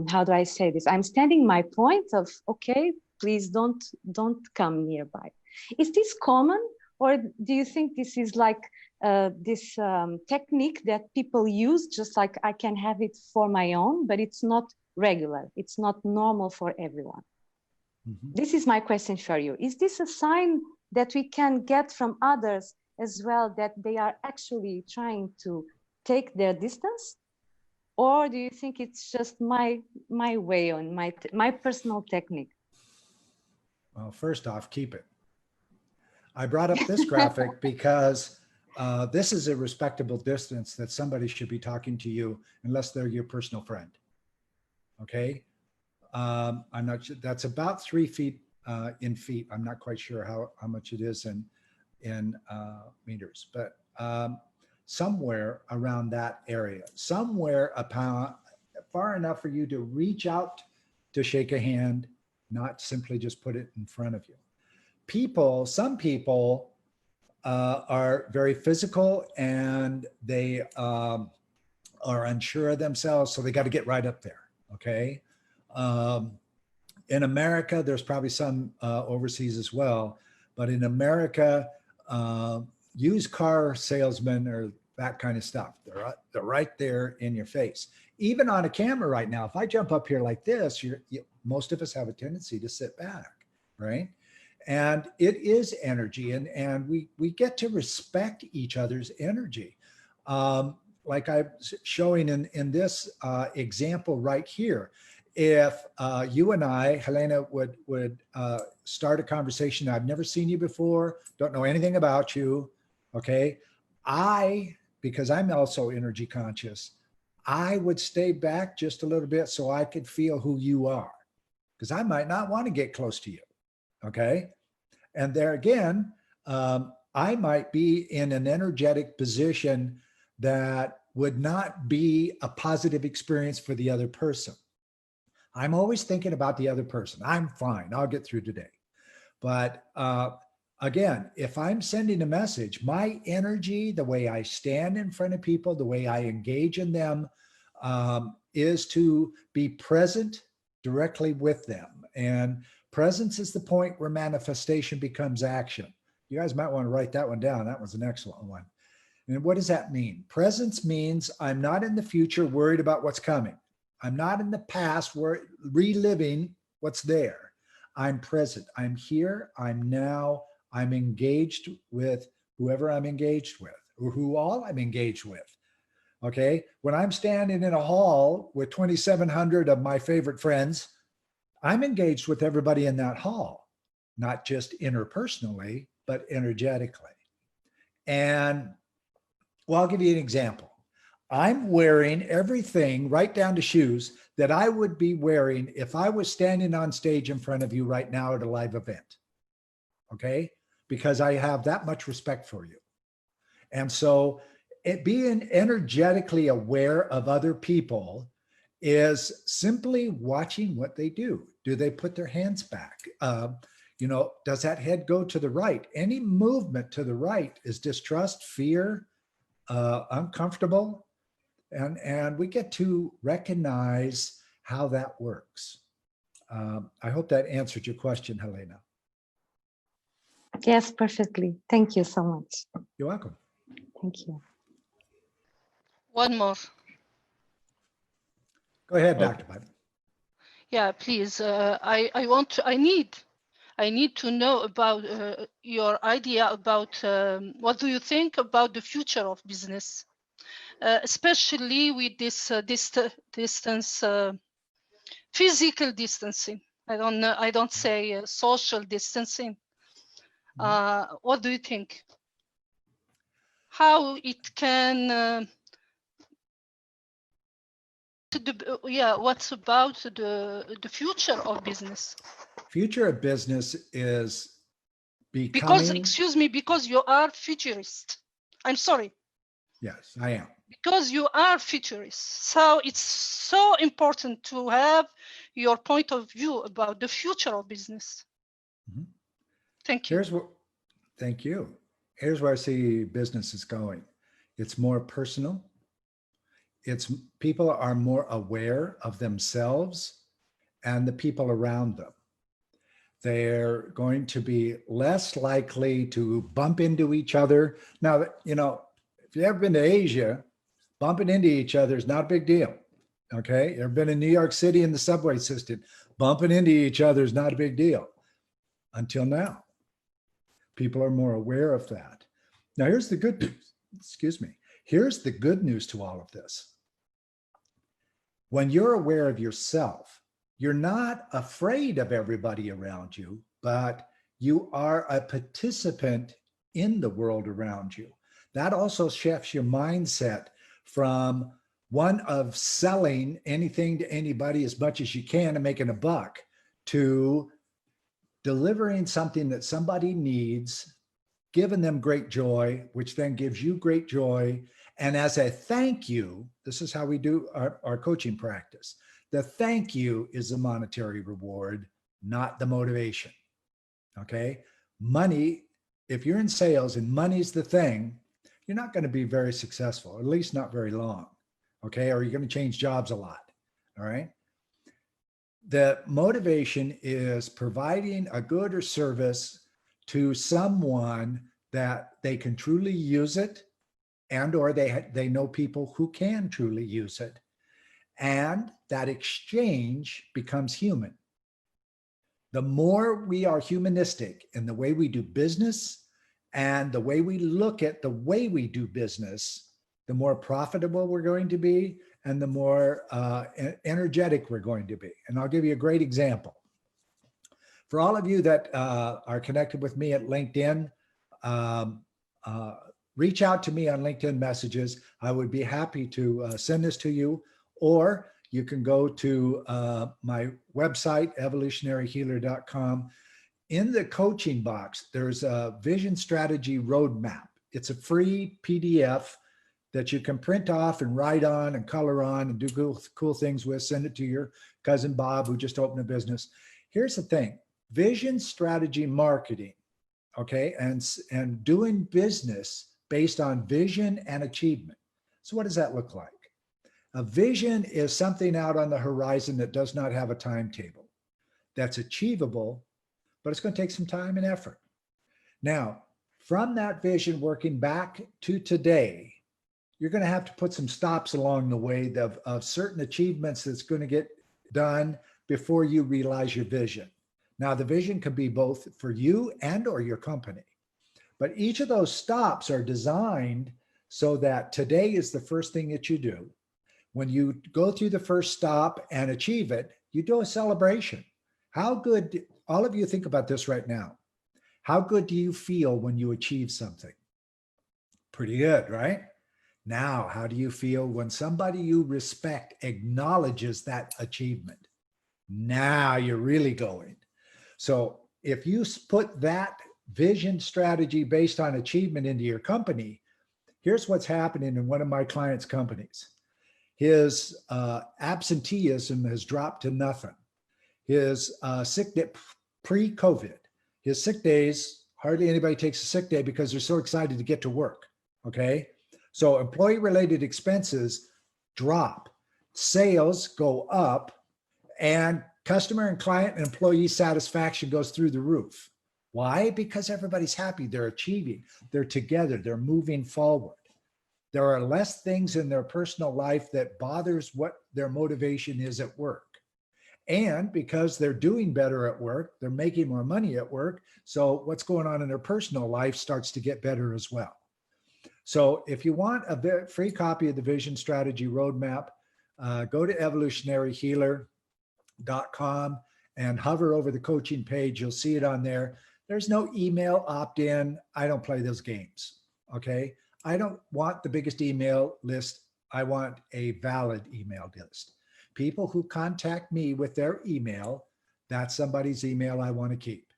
how do I say this? I'm standing my point of, okay, please don't come nearby. Is this common, or do you think this is like this technique that people use, just like I can have it for my own, but it's not regular, it's not normal for everyone? This is my question for you. Is this a sign that we can get from others as well, that they are actually trying to take their distance? Or do you think it's just my way on my personal technique? Well, first off, keep it. I brought up this graphic because this is a respectable distance that somebody should be talking to you unless they're your personal friend. Okay. I'm not sure. That's about 3 feet in feet. I'm not quite sure how much it is in meters, but somewhere around that area, somewhere far enough for you to reach out to shake a hand, not simply just put it in front of you. Some people are very physical and they are unsure of themselves, so they got to get right up there. Okay. In America, there's probably some overseas as well, but in America, used car salesmen or that kind of stuff, they're right there in your face. Even on a camera right now, if I jump up here like this, most of us have a tendency to sit back, right? And it is energy, and we get to respect each other's energy. Like I'm showing in this example right here. If you and I, Helena, would start a conversation, I've never seen you before, don't know anything about you, okay? Because I'm also energy conscious, I would stay back just a little bit so I could feel who you are. because I might not want to get close to you. Okay. And there again, I might be in an energetic position that would not be a positive experience for the other person. I'm always thinking about the other person. I'm fine. I'll get through today. But again, if I'm sending a message, my energy, the way I stand in front of people, the way I engage in them, is to be present directly with them. And presence is the point where manifestation becomes action. You guys might want to write that one down. That was an excellent one. And what does that mean? Presence means I'm not in the future worried about what's coming. I'm not in the past reliving what's there. I'm present. I'm here. I'm now. I'm engaged with whoever I'm engaged with, or who all I'm engaged with. Okay. When I'm standing in a hall with 2,700 of my favorite friends, I'm engaged with everybody in that hall, not just interpersonally, but energetically. And well, I'll give you an example. I'm wearing everything right down to shoes that I would be wearing if I was standing on stage in front of you right now at a live event. Okay. Because I have that much respect for you. And so being energetically aware of other people is simply watching what they do. Do they put their hands back? Does that head go to the right? Any movement to the right is distrust, fear, uncomfortable. And we get to recognize how that works. I hope that answered your question, Helena. Yes, perfectly. Thank you so much. You're welcome. Thank you. One more. Go ahead, Dr. Bud. Yeah, please. I need to know about your idea about what do you think about the future of business, especially with this distance, physical distancing. I don't say social distancing. What do you think? How it can? What's about the future of business? Future of business is Because, becoming. excuse me, because you are futurist. I'm sorry. Yes, I am. Because you are futurist. So it's so important to have your point of view about the future of business. Mm-hmm. Thank you. Thank you. Here's where I see business is going. It's more personal. People are more aware of themselves and the people around them. They're going to be less likely to bump into each other. Now, if you've ever been to Asia, bumping into each other is not a big deal. Okay. Ever been in New York City in the subway system, bumping into each other is not a big deal until now. People are more aware of that. Now, here's the good news. Excuse me. Here's the good news to all of this. When you're aware of yourself, you're not afraid of everybody around you, but you are a participant in the world around you. That also shifts your mindset from one of selling anything to anybody as much as you can and making a buck to delivering something that somebody needs, giving them great joy, which then gives you great joy. And as a thank you, this is how we do our coaching practice. The thank you is a monetary reward, not the motivation. Okay. Money, if you're in sales and money's the thing, you're not going to be very successful, at least not very long. Okay. Or you're going to change jobs a lot. All right. The motivation is providing a good or service to someone that they can truly use it, and or they know people who can truly use it. And that exchange becomes human. The more we are humanistic in the way we do business and the way we look at the way we do business, the more profitable we're going to be and the more energetic we're going to be. And I'll give you a great example. For all of you that are connected with me at LinkedIn, reach out to me on LinkedIn messages. I would be happy to send this to you. Or you can go to my website, evolutionaryhealer.com. In the coaching box, there's a vision strategy roadmap. It's a free PDF that you can print off and write on and color on and do cool things with. Send it to your cousin Bob, who just opened a business. Here's the thing, vision strategy marketing, okay, and doing business based on vision and achievement. So what does that look like? A vision is something out on the horizon that does not have a timetable, that's achievable, but it's going to take some time and effort. Now, from that vision working back to today, you're going to have to put some stops along the way of certain achievements that's going to get done before you realize your vision. Now, the vision could be both for you and or your company, but each of those stops are designed so that today is the first thing that you do. When you go through the first stop and achieve it, you do a celebration. How good, all of you think about this right now. How good do you feel when you achieve something? Pretty good, right? Now, how do you feel when somebody you respect acknowledges that achievement? Now you're really going. So if you put that vision strategy based on achievement into your company, here's what's happening in one of my clients' companies. His absenteeism has dropped to nothing. His sick day, pre-COVID, his sick days, hardly anybody takes a sick day because they're so excited to get to work, okay? So employee-related expenses drop, sales go up, and customer and client and employee satisfaction goes through the roof. Why? Because everybody's happy, they're achieving, they're together, they're moving forward. There are less things in their personal life that bothers what their motivation is at work. And because they're doing better at work, they're making more money at work. So what's going on in their personal life starts to get better as well. So if you want a free copy of the Vision Strategy Roadmap, go to evolutionaryhealer.com and hover over the coaching page. You'll see it on there. There's no email opt-in. I don't play those games, okay? I don't want the biggest email list. I want a valid email list. People who contact me with their email, that's somebody's email I want to keep.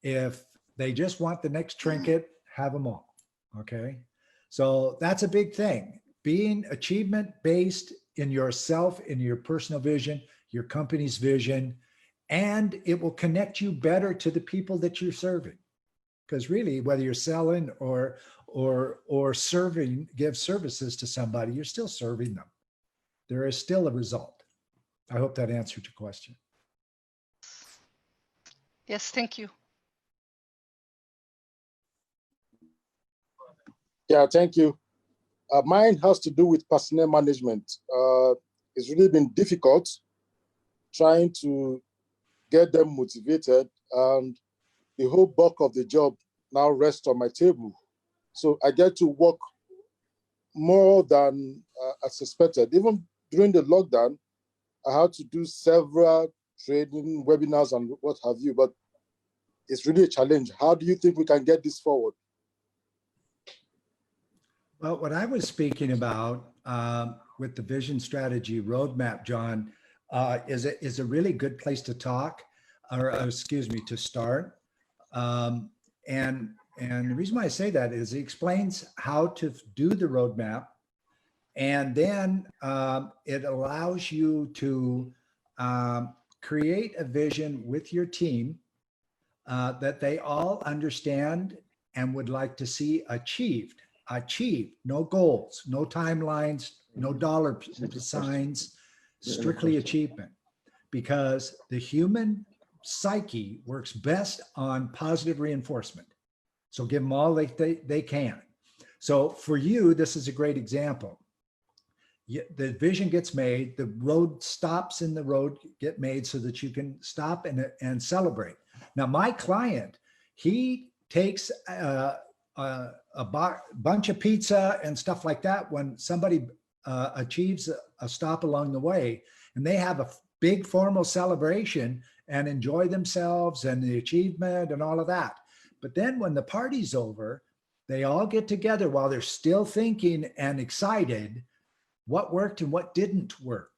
If they just want the next trinket, have them all, okay? So that's a big thing. Being achievement-based in yourself, in your personal vision, your company's vision, and it will connect you better to the people that you're serving. Because really, whether you're selling or serving, give services to somebody, you're still serving them. There is still a result. I hope that answered your question. Yes, thank you. Yeah, thank you. Mine has to do with personnel management. It's really been difficult trying to get them motivated, and the whole bulk of the job now rests on my table. So I get to work more than I suspected. Even during the lockdown, I had to do several training webinars and what have you, but it's really a challenge. How do you think we can get this forward? Well, what I was speaking about with the Vision Strategy Roadmap, John, is a really good place to talk, or excuse me, to start. And the reason why I say that is it explains how to do the roadmap, and then it allows you to create a vision with your team that they all understand and would like to see achieved. No goals, no timelines, no dollar signs, strictly achievement. Because the human psyche works best on positive reinforcement. So give them all they can. So for you, this is a great example. The vision gets made, the road stops in the road get made so that you can stop and celebrate. Now, my client, he takes a bunch of pizza and stuff like that when somebody achieves a stop along the way, and they have a big formal celebration and enjoy themselves and the achievement and all of that. But then when the party's over, they all get together while they're still thinking and excited what worked and what didn't work,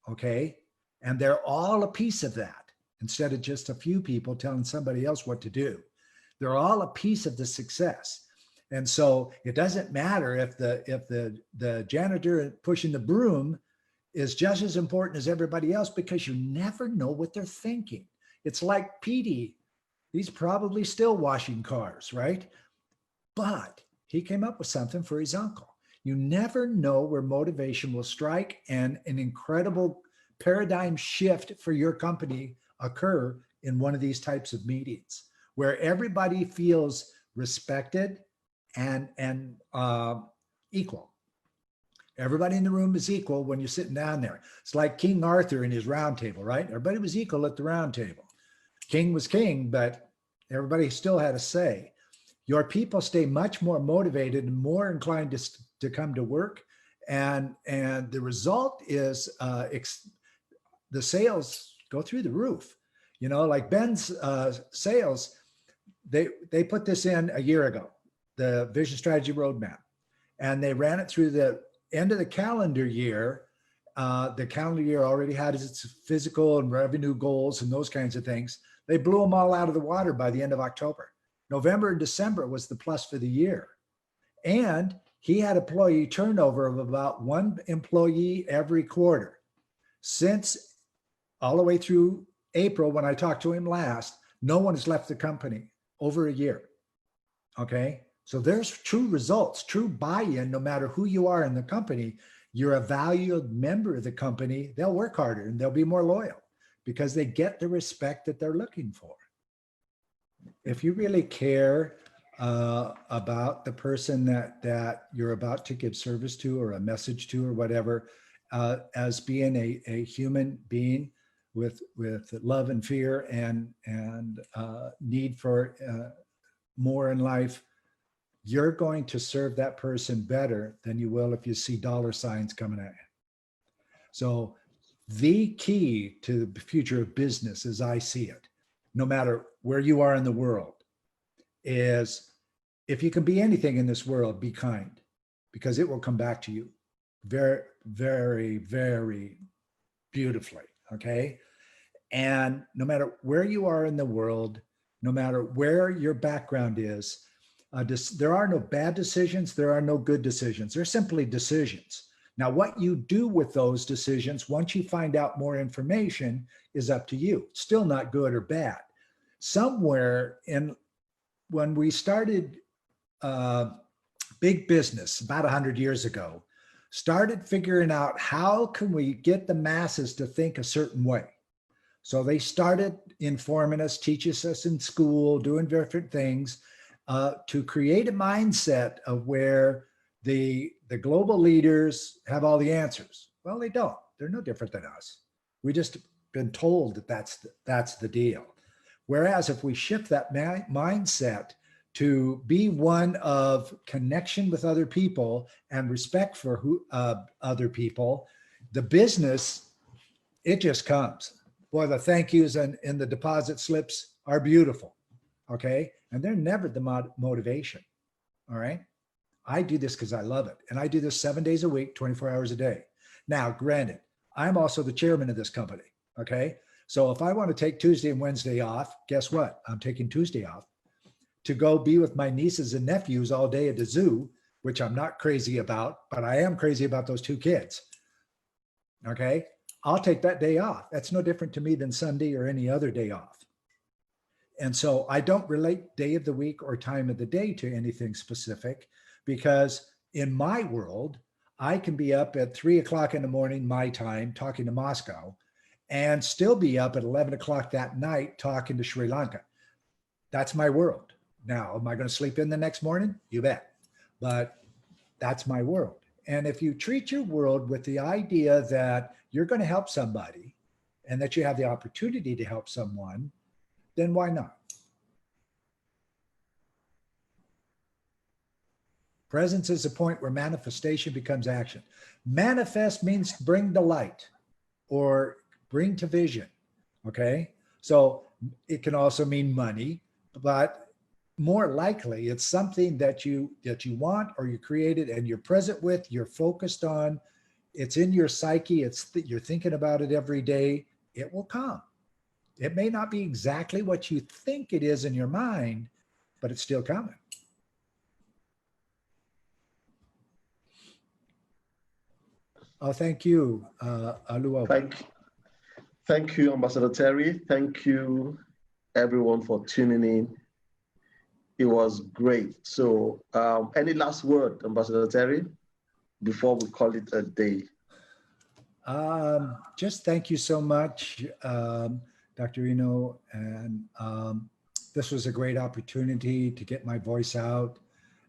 okay? And they're all a piece of that instead of just a few people telling somebody else what to do. They're all a piece of the success. And so it doesn't matter if the janitor pushing the broom is just as important as everybody else, because you never know what they're thinking. It's like Petey. He's probably still washing cars, right? But he came up with something for his uncle. You never know where motivation will strike and an incredible paradigm shift for your company occur in one of these types of meetings where everybody feels respected and equal. Everybody in the room is equal when you're sitting down there. It's like King Arthur and his round table, right? Everybody was equal at the round table. King was king, but everybody still had a say. Your people stay much more motivated and more inclined to come to work. And the result is the sales go through the roof. You know, like Ben's sales, they put this in a year ago, the Vision Strategy Roadmap, and they ran it through the end of the calendar year. The calendar year already had its physical and revenue goals and those kinds of things. They blew them all out of the water by the end of October. November and December was the plus for the year. And he had employee turnover of about 1 employee every quarter. Since all the way through April, when I talked to him last, no one has left the company over a year. Okay. So there's true results, true buy-in, no matter who you are in the company. You're a valued member of the company. They'll work harder and they'll be more loyal because they get the respect that they're looking for. If you really care about the person that you're about to give service to or a message to or whatever, as being a human being with love and fear and need for more in life, you're going to serve that person better than you will if you see dollar signs coming at you. So the key to the future of business, as I see it, no matter where you are in the world, is if you can be anything in this world, be kind, because it will come back to you very, very, very beautifully, okay? And no matter where you are in the world, no matter where your background is, there are no bad decisions, there are no good decisions. They're simply decisions. Now, what you do with those decisions, once you find out more information, is up to you. It's still not good or bad. Somewhere when we started big business about 100 years ago, started figuring out how can we get the masses to think a certain way. So they started informing us, teaching us in school, doing different things to create a mindset of where the global leaders have all the answers. Well, they don't. They're no different than us. We just been told that that's the deal. Whereas if we shift that mindset to be one of connection with other people and respect for other people, the business, it just comes. Boy, the thank yous and the deposit slips are beautiful, okay? And they're never the motivation, all right? I do this because I love it. And I do this 7 days a week, 24 hours a day. Now, granted, I'm also the chairman of this company, okay? So if I want to take Tuesday and Wednesday off, guess what? I'm taking Tuesday off to go be with my nieces and nephews all day at the zoo, which I'm not crazy about, but I am crazy about those 2 kids, okay? I'll take that day off. That's no different to me than Sunday or any other day off. And so I don't relate day of the week or time of the day to anything specific, because in my world, I can be up at 3 o'clock in the morning, my time, talking to Moscow, and still be up at 11 o'clock that night talking to Sri Lanka. That's my world. Now, am I going to sleep in the next morning? You bet. But that's my world. And if you treat your world with the idea that you're going to help somebody and that you have the opportunity to help someone, then why not? Presence is a point where manifestation becomes action. Manifest means bring to light or bring to vision, okay? So it can also mean money, but more likely it's something that you want or you created and you're present with, you're focused on. it's in your psyche. You're thinking about it every day. It will come. It may not be exactly what you think it is in your mind, but it's still coming. Oh, thank you, Aluoba. Thank you, Ambassador Terry. Thank you, everyone, for tuning in. It was great. So, any last word, Ambassador Terry, before we call it a day? Just thank you so much, Dr. Eno. And this was a great opportunity to get my voice out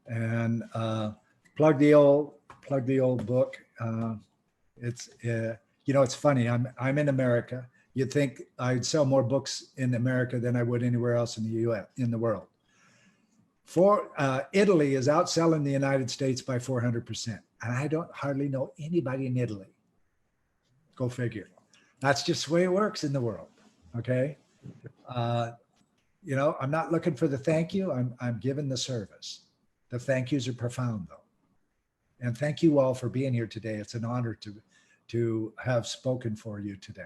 and plug the old book. It's it's funny. I'm in America. You'd think I'd sell more books in America than I would anywhere else in the U.S. in the world. Italy is outselling the United States by 400%, and I don't hardly know anybody in Italy. Go figure. That's just the way it works in the world. Okay. I'm not looking for the thank you. I'm giving the service. The thank yous are profound though. And thank you all for being here today. It's an honor to have spoken for you today.